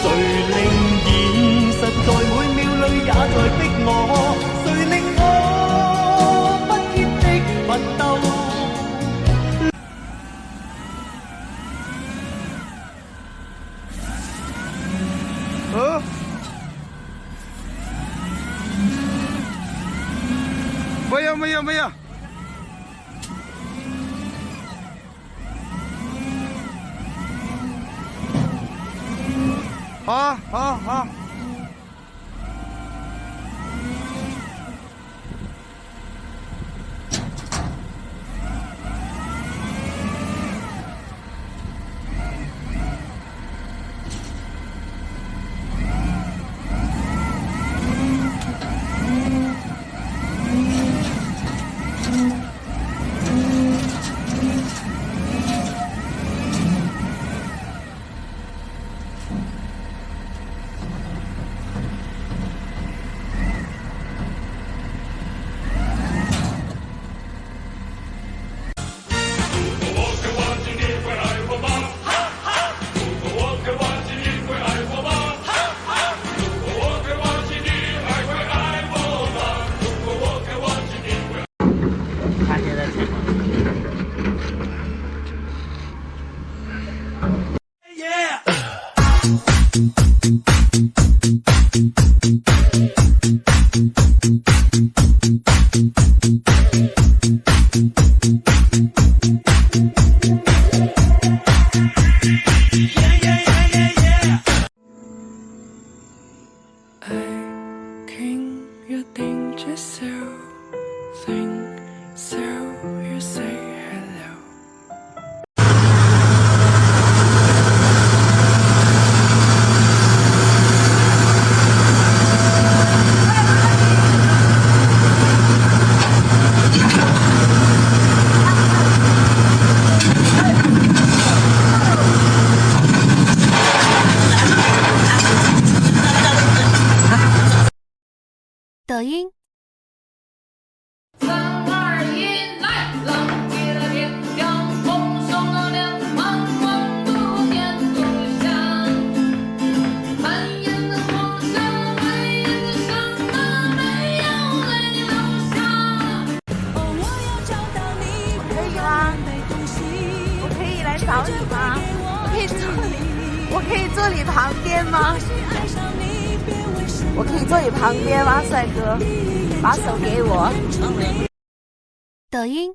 谁令现实在每秒里也在逼我？谁令我不竭的奋斗？没有。好。抖音。3、2、1，来！浪迹了天涯，风霜了脸，茫茫多年故乡。满眼的黄沙，满眼的伤疤，没有泪流下。可以吗？我可以来找你吗？我可以坐你旁边吗？我可以坐你旁边吗，帅哥？把手给我。抖音。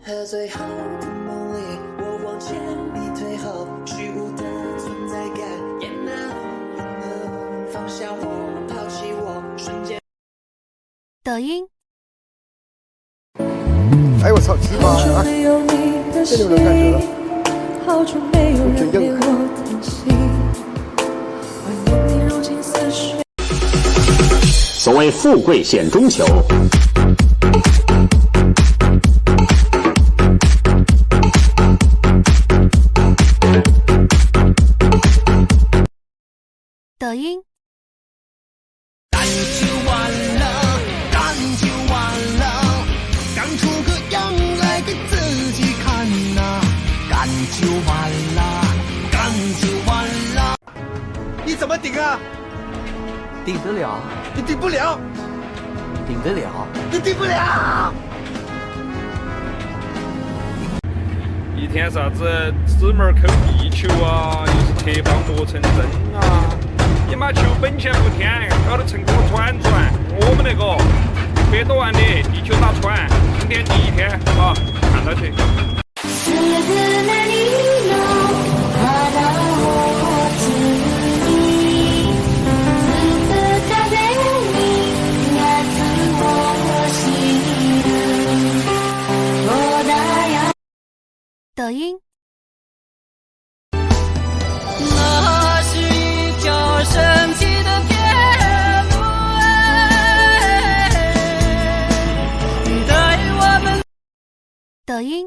喝醉后的梦里，我往前你退后，虚无的存在感，也能放下我，抛弃我，瞬间。抖音。哎我操，鸡巴啊！这有没有感觉了？真硬啊！所谓富贵险中求。抖音。干就完了，干就完了，干出个样来给自己看呐、干就完了，干就完了。你怎么顶啊？顶得了？你顶不了，顶得了？你顶不了。一天啥子指门抠地球啊，又是铁棒磨成针啊！你妈球本钱不添，搞得成给我转，我们那个100多万的地球打船，今天第一天啊，看到去。抖音。那是一条神奇的铁路带我们。抖音。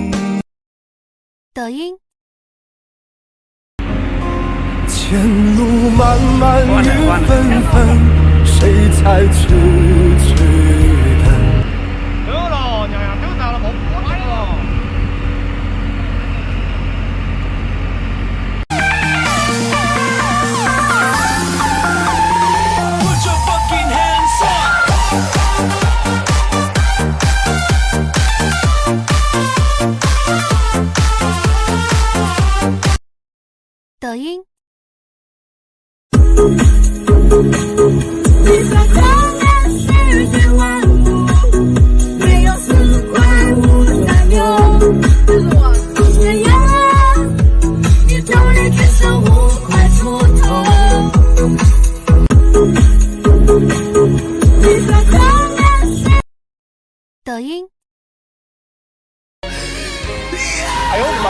抖音。前路漫漫雨纷纷，谁才痴痴等？走了，娘娘都到了，我不来了。抖音。抖音。哎呦我的妈！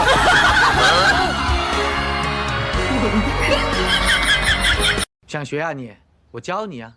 想学啊你？我教你啊。